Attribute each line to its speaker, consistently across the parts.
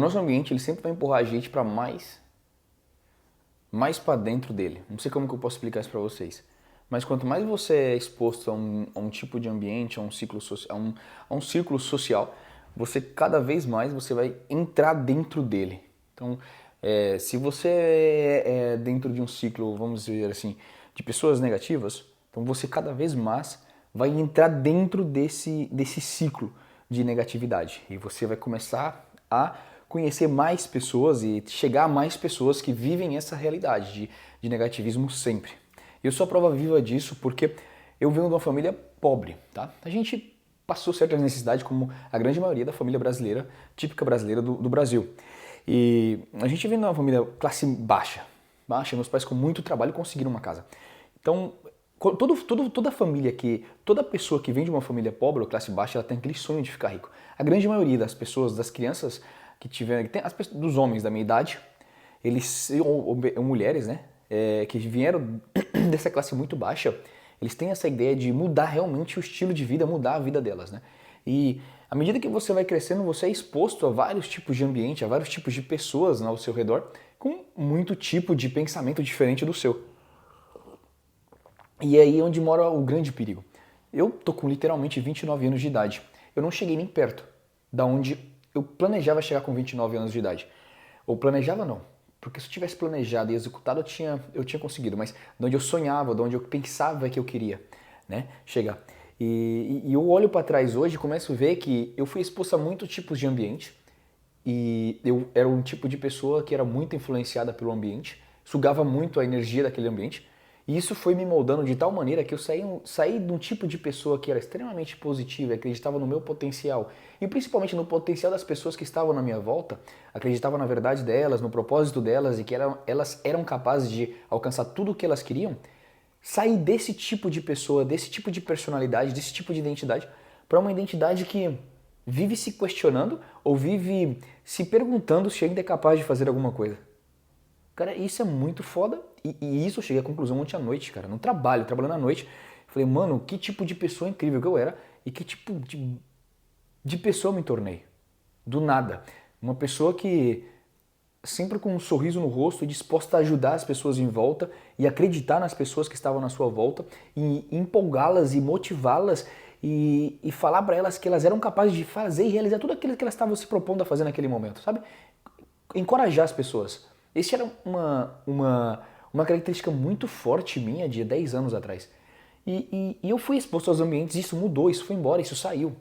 Speaker 1: nosso ambiente ele sempre vai empurrar a gente para mais para dentro dele. Não sei como que eu posso explicar isso para vocês. Mas quanto mais você é exposto a um tipo de ambiente, a um ciclo, a um círculo social, você cada vez mais você vai entrar dentro dele. Então, se você é dentro de um ciclo, vamos dizer assim, de pessoas negativas, então você cada vez mais vai entrar dentro desse ciclo de negatividade. E você vai começar a conhecer mais pessoas e chegar a mais pessoas que vivem essa realidade de negativismo sempre. Eu sou a prova viva disso porque eu venho de uma família pobre, tá? A gente passou certas necessidades como a grande maioria da família brasileira, típica brasileira do Brasil. E a gente vem de uma família classe baixa, meus pais com muito trabalho conseguiram uma casa. Então, toda família toda pessoa que vem de uma família pobre ou classe baixa, ela tem aquele sonho de ficar rico. A grande maioria das pessoas, das crianças dos homens da minha idade, eles, ou mulheres, né, que vieram dessa classe muito baixa, eles têm essa ideia de mudar realmente o estilo de vida, mudar a vida delas, né? E à medida que você vai crescendo, você é exposto a vários tipos de ambiente, a vários tipos de pessoas ao seu redor, com muito tipo de pensamento diferente do seu. E é aí onde mora o grande perigo. Eu tô com literalmente 29 anos de idade. Eu não cheguei nem perto da onde eu planejava chegar com 29 anos de idade. Ou planejava não, porque se eu tivesse planejado e executado eu tinha conseguido, mas de onde eu sonhava, de onde eu pensava que eu queria, né, chegar. E eu olho para trás hoje e começo a ver que eu fui exposto a muitos tipos de ambiente e eu era um tipo de pessoa que era muito influenciada pelo ambiente, sugava muito a energia daquele ambiente. E isso foi me moldando de tal maneira que eu saí de um tipo de pessoa que era extremamente positiva, acreditava no meu potencial e principalmente no potencial das pessoas que estavam na minha volta, acreditava na verdade delas, no propósito delas e que elas eram capazes de alcançar tudo o que elas queriam. Sair desse tipo de pessoa, desse tipo de personalidade, desse tipo de identidade, para uma identidade que vive se questionando ou vive se perguntando se ainda é capaz de fazer alguma coisa. Cara, isso é muito foda e isso eu cheguei à conclusão ontem à noite, cara, no trabalho, trabalhando à noite. Falei, mano, que tipo de pessoa incrível que eu era e que tipo de pessoa eu me tornei. Do nada. Uma pessoa que sempre com um sorriso no rosto e disposta a ajudar as pessoas em volta e acreditar nas pessoas que estavam na sua volta e empolgá-las e motivá-las e falar para elas que elas eram capazes de fazer e realizar tudo aquilo que elas estavam se propondo a fazer naquele momento, sabe? Encorajar as pessoas. Esse era uma característica muito forte minha de 10 anos atrás. E eu fui exposto aos ambientes, isso mudou, isso foi embora, isso saiu.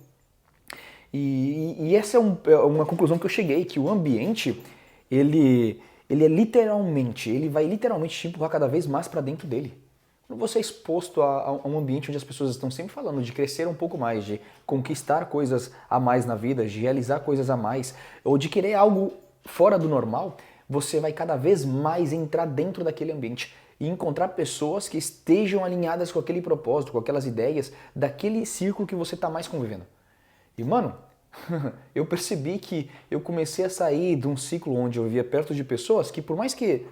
Speaker 1: E essa é uma conclusão que eu cheguei, que o ambiente, ele vai literalmente te empurrar cada vez mais para dentro dele. Quando você é exposto a um ambiente onde as pessoas estão sempre falando de crescer um pouco mais, de conquistar coisas a mais na vida, de realizar coisas a mais, ou de querer algo fora do normal, você vai cada vez mais entrar dentro daquele ambiente e encontrar pessoas que estejam alinhadas com aquele propósito, com aquelas ideias, daquele círculo que você está mais convivendo. E mano, eu percebi que eu comecei a sair de um ciclo onde eu vivia perto de pessoas que por mais que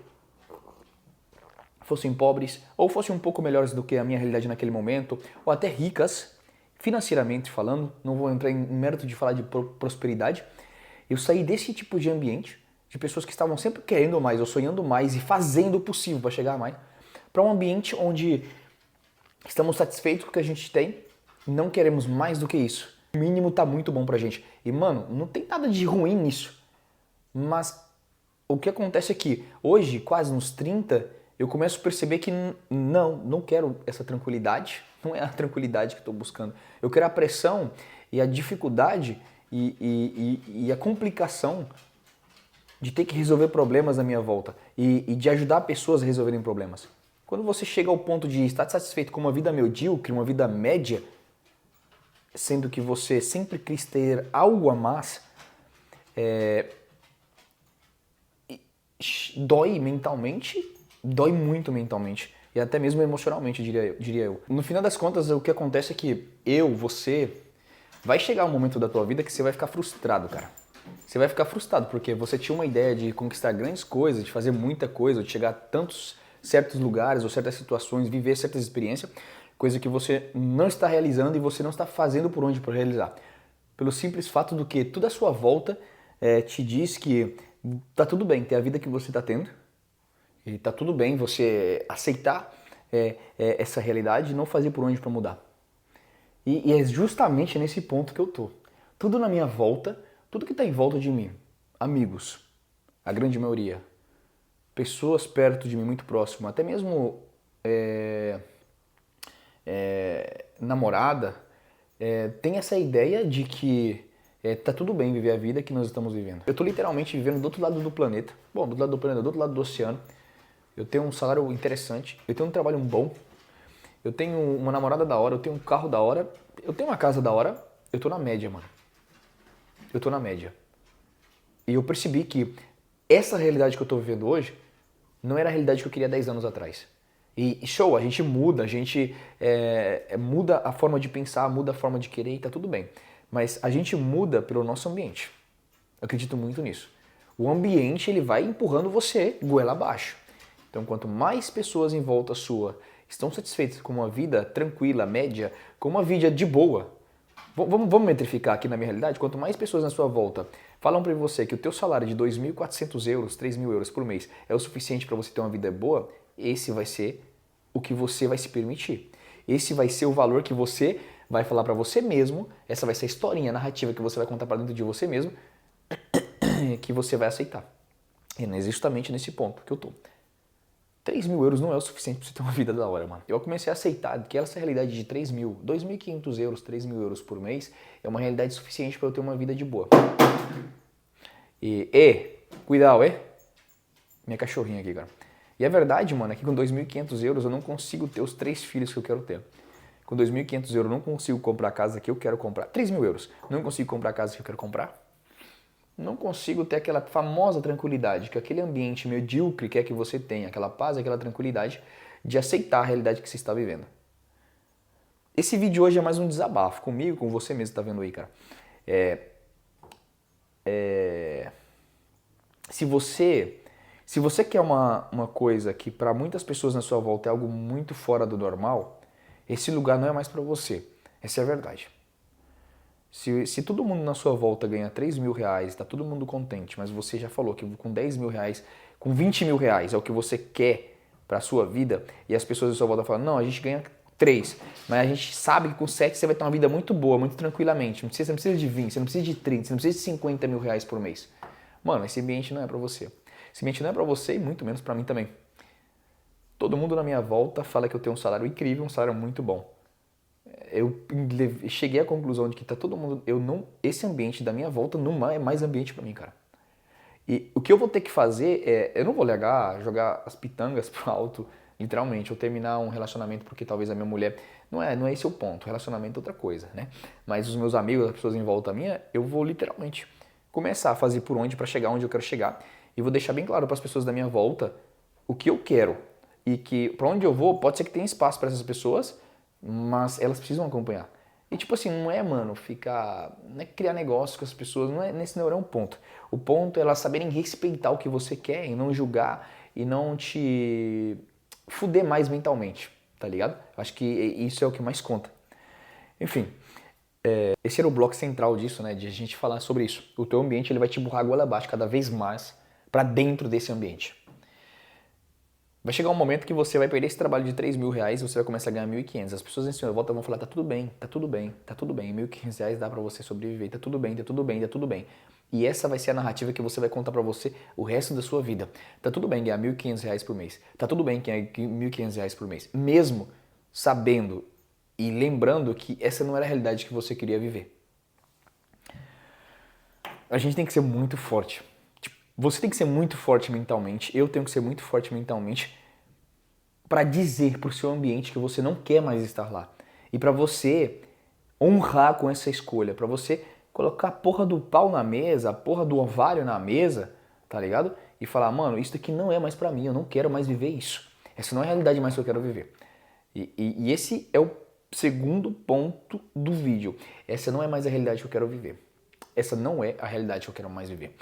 Speaker 1: fossem pobres ou fossem um pouco melhores do que a minha realidade naquele momento, ou até ricas, financeiramente falando, não vou entrar em mérito de falar de prosperidade, eu saí desse tipo de ambiente, de pessoas que estavam sempre querendo mais, ou sonhando mais e fazendo o possível para chegar a mais, para um ambiente onde estamos satisfeitos com o que a gente tem e não queremos mais do que isso. O mínimo tá muito bom pra gente. E mano, não tem nada de ruim nisso. Mas o que acontece é que hoje, quase nos 30, eu começo a perceber que não quero essa tranquilidade. Não é a tranquilidade que estou buscando. Eu quero a pressão e a dificuldade e a complicação de ter que resolver problemas à minha volta e de ajudar pessoas a resolverem problemas. Quando você chega ao ponto de estar satisfeito com uma vida medíocre, uma vida média, sendo que você sempre quis ter algo a mais, dói mentalmente, dói muito mentalmente e até mesmo emocionalmente, diria eu. No final das contas, o que acontece é que você, vai chegar um momento da tua vida que você vai ficar frustrado, cara. Você vai ficar frustrado porque você tinha uma ideia de conquistar grandes coisas, de fazer muita coisa, de chegar a tantos certos lugares ou certas situações, viver certas experiências, coisa que você não está realizando e você não está fazendo por onde para realizar. Pelo simples fato do que tudo à sua volta te diz que tá tudo bem ter a vida que você tá tendo, e tá tudo bem você aceitar essa realidade e não fazer por onde para mudar. E é justamente nesse ponto que eu tô. Tudo na minha volta, tudo que tá em volta de mim, amigos, a grande maioria, pessoas perto de mim, muito próximo, até mesmo namorada, tem essa ideia de que tá tudo bem viver a vida que nós estamos vivendo. Eu tô literalmente vivendo do outro lado do planeta, bom, do outro lado do planeta, do outro lado do oceano. Eu tenho um salário interessante, eu tenho um trabalho bom, eu tenho uma namorada da hora, eu tenho um carro da hora, eu tenho uma casa da hora, eu tô na média, mano. Eu tô na média. E eu percebi que essa realidade que eu tô vivendo hoje não era a realidade que eu queria 10 anos atrás. E show, a gente muda, a gente muda a forma de pensar, muda a forma de querer e tá tudo bem. Mas a gente muda pelo nosso ambiente. Eu acredito muito nisso. O ambiente ele vai empurrando você goela abaixo. Então quanto mais pessoas em volta sua estão satisfeitas com uma vida tranquila, média, com uma vida de boa, vamos metrificar aqui na minha realidade, quanto mais pessoas na sua volta falam para você que o teu salário de 2.400 euros, 3.000 euros por mês é o suficiente para você ter uma vida boa, esse vai ser o que você vai se permitir. Esse vai ser o valor que você vai falar para você mesmo, essa vai ser a historinha, a narrativa que você vai contar para dentro de você mesmo, que você vai aceitar. E é justamente nesse ponto que eu tô. 3.000 euros não é o suficiente para você ter uma vida da hora, mano. Eu comecei a aceitar que essa realidade de 3.000, 2.500 euros, 3.000 euros por mês é uma realidade suficiente para eu ter uma vida de boa. Cuidado, minha cachorrinha aqui, cara. E a verdade, mano, é que com 2.500 euros eu não consigo ter os 3 filhos que eu quero ter. Com 2.500 euros eu não consigo comprar a casa que eu quero comprar. 3.000 euros, não consigo comprar a casa que eu quero comprar. Não consigo ter aquela famosa tranquilidade, que aquele ambiente medíocre quer que você tenha, aquela paz, aquela tranquilidade de aceitar a realidade que você está vivendo. Esse vídeo hoje é mais um desabafo comigo, com você mesmo, tá vendo aí, cara. Se você quer uma coisa que para muitas pessoas na sua volta é algo muito fora do normal, esse lugar não é mais para você. Essa é a verdade. Se todo mundo na sua volta ganha 3.000 reais, está todo mundo contente, mas você já falou que com 10.000 reais, com 20.000 reais é o que você quer para a sua vida, e as pessoas à sua volta falam, não, a gente ganha 3, mas a gente sabe que com 7 você vai ter uma vida muito boa, muito tranquilamente, você não precisa de 20, você não precisa de 30, você não precisa de 50.000 reais por mês. Mano, esse ambiente não é para você. Esse ambiente não é para você e muito menos para mim também. Todo mundo na minha volta fala que eu tenho um salário incrível, um salário muito bom. Eu cheguei à conclusão de que tá todo mundo, esse ambiente da minha volta não é mais ambiente para mim, cara. E o que eu vou ter que fazer eu não vou jogar as pitangas pro alto, literalmente, ou terminar um relacionamento porque talvez a minha mulher, não é esse o ponto, relacionamento é outra coisa, né? Mas os meus amigos, as pessoas em volta minha, eu vou literalmente começar a fazer por onde para chegar onde eu quero chegar e vou deixar bem claro para as pessoas da minha volta o que eu quero e que para onde eu vou pode ser que tenha espaço para essas pessoas, mas elas precisam acompanhar. E tipo assim, não é, mano, não é criar negócio com as pessoas, esse não é um ponto. O ponto é elas saberem respeitar o que você quer e não julgar e não te fuder mais mentalmente, tá ligado? Acho que isso é o que mais conta. Enfim, esse era o bloco central disso, né, de a gente falar sobre isso. O teu ambiente ele vai te empurrar goela abaixo cada vez mais para dentro desse ambiente. Vai chegar um momento que você vai perder esse trabalho de 3.000 reais e você vai começar a ganhar 1.500. As pessoas em sua volta vão falar, tá tudo bem, tá tudo bem, tá tudo bem. 1.500 reais dá pra você sobreviver, tá tudo bem, tá tudo bem, tá tudo bem. E essa vai ser a narrativa que você vai contar pra você o resto da sua vida. Tá tudo bem ganhar 1.500 reais por mês. Tá tudo bem ganhar 1.500 reais por mês. Mesmo sabendo e lembrando que essa não era a realidade que você queria viver. A gente tem que ser muito forte. Você tem que ser muito forte mentalmente, eu tenho que ser muito forte mentalmente para dizer pro seu ambiente que você não quer mais estar lá. E para você honrar com essa escolha, para você colocar a porra do pau na mesa, a porra do ovário na mesa, tá ligado? E falar, mano, isso daqui não é mais para mim, eu não quero mais viver isso. Essa não é a realidade mais que eu quero viver. E esse é o segundo ponto do vídeo. Essa não é mais a realidade que eu quero viver. Essa não é a realidade que eu quero mais viver.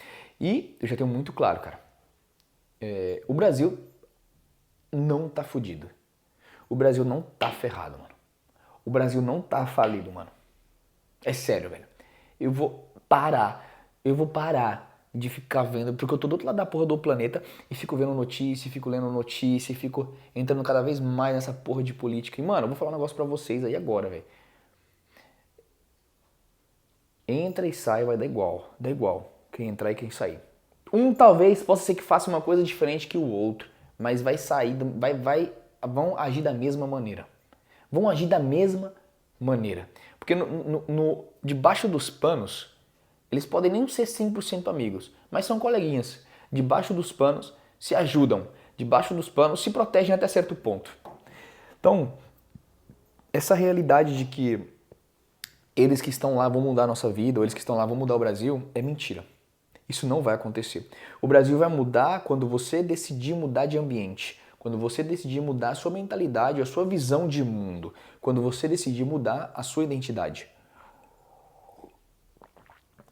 Speaker 1: E eu já tenho muito claro, cara. O Brasil não tá fudido. O Brasil não tá ferrado, mano. O Brasil não tá falido, mano. É sério, velho. Eu vou parar de ficar vendo, porque eu tô do outro lado da porra do planeta e fico vendo notícia, fico lendo notícia, fico entrando cada vez mais nessa porra de política. E, mano, eu vou falar um negócio pra vocês aí agora, velho. Entra e sai, vai dar igual. Dá igual. Quem entrar e quem sair. Um talvez possa ser que faça uma coisa diferente que o outro, mas vai sair, vão agir da mesma maneira. Vão agir da mesma maneira. Porque debaixo dos panos, eles podem nem ser 100% amigos, mas são coleguinhas. Debaixo dos panos se ajudam. Debaixo dos panos se protegem até certo ponto. Então, essa realidade de que eles que estão lá vão mudar a nossa vida, ou eles que estão lá vão mudar o Brasil, é mentira. Isso não vai acontecer. O Brasil vai mudar quando você decidir mudar de ambiente, quando você decidir mudar a sua mentalidade, a sua visão de mundo, quando você decidir mudar a sua identidade.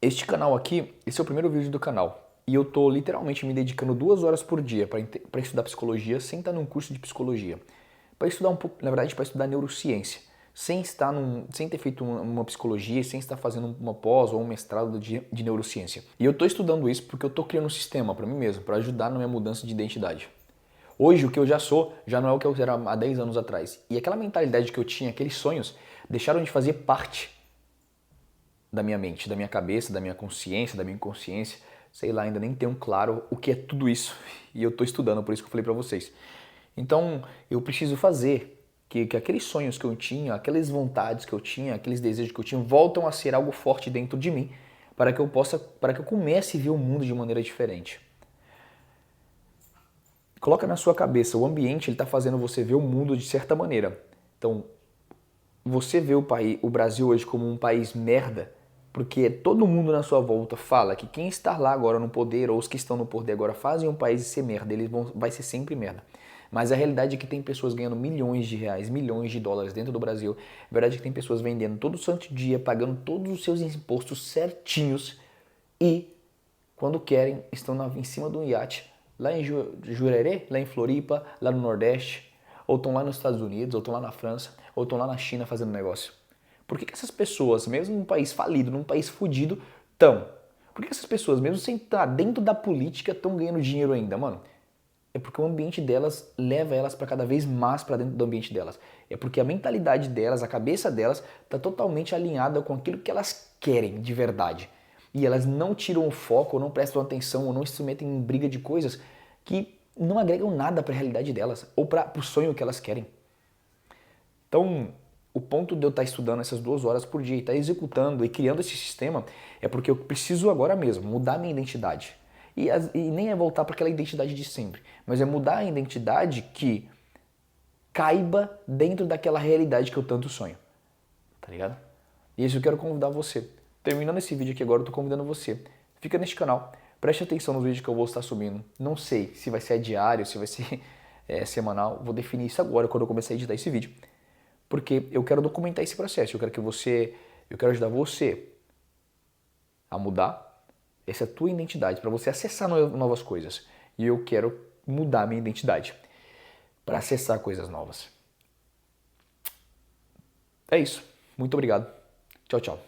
Speaker 1: Este canal aqui, esse é o primeiro vídeo do canal. E eu tô literalmente me dedicando 2 horas por dia para estudar psicologia sem estar num curso de psicologia. Para estudar um pouco, na verdade, para estudar neurociência. Sem ter feito uma psicologia, sem estar fazendo uma pós ou um mestrado de neurociência. E eu estou estudando isso porque eu estou criando um sistema para mim mesmo, para ajudar na minha mudança de identidade. Hoje, o que eu já sou, já não é o que eu era há 10 anos atrás. E aquela mentalidade que eu tinha, aqueles sonhos, deixaram de fazer parte da minha mente, da minha cabeça, da minha consciência, da minha inconsciência. Sei lá, ainda nem tenho claro o que é tudo isso. E eu estou estudando, por isso que eu falei para vocês. Então, eu preciso fazer que aqueles sonhos que eu tinha, aquelas vontades que eu tinha, aqueles desejos que eu tinha, voltam a ser algo forte dentro de mim, para que eu comece a ver o mundo de maneira diferente. Coloca na sua cabeça, o ambiente ele está fazendo você ver o mundo de certa maneira. Então, você vê o Brasil hoje como um país merda, porque todo mundo na sua volta fala que quem está lá agora no poder, ou os que estão no poder agora, fazem um país ser merda, vai ser sempre merda. Mas a realidade é que tem pessoas ganhando milhões de reais, milhões de dólares dentro do Brasil. A verdade é que tem pessoas vendendo todo santo dia, pagando todos os seus impostos certinhos e, quando querem, estão em cima de um iate, lá em Jurerê, lá em Floripa, lá no Nordeste, ou estão lá nos Estados Unidos, ou estão lá na França, ou estão lá na China fazendo negócio. Por que essas pessoas, mesmo num país falido, num país fudido, estão? Por que essas pessoas, mesmo sem estar dentro da política, estão ganhando dinheiro ainda, mano? É porque o ambiente delas leva elas para cada vez mais para dentro do ambiente delas. É porque a mentalidade delas, a cabeça delas, está totalmente alinhada com aquilo que elas querem de verdade. E elas não tiram o foco, ou não prestam atenção, ou não se metem em briga de coisas que não agregam nada para a realidade delas, ou para o sonho que elas querem. Então, o ponto de eu estar estudando essas 2 horas por dia e estar executando e criando esse sistema é porque eu preciso agora mesmo mudar minha identidade. E nem é voltar para aquela identidade de sempre, mas é mudar a identidade que caiba dentro daquela realidade que eu tanto sonho. Tá ligado? E isso eu quero convidar você. Terminando esse vídeo aqui agora, eu tô convidando você. Fica neste canal, preste atenção nos vídeos que eu vou estar subindo. Não sei se vai ser diário, se vai ser semanal. Vou definir isso agora quando eu começar a editar esse vídeo. Porque eu quero documentar esse processo. Eu quero ajudar você a mudar essa é a tua identidade, para você acessar novas coisas. E eu quero mudar a minha identidade para acessar coisas novas. É isso. Muito obrigado. Tchau, tchau.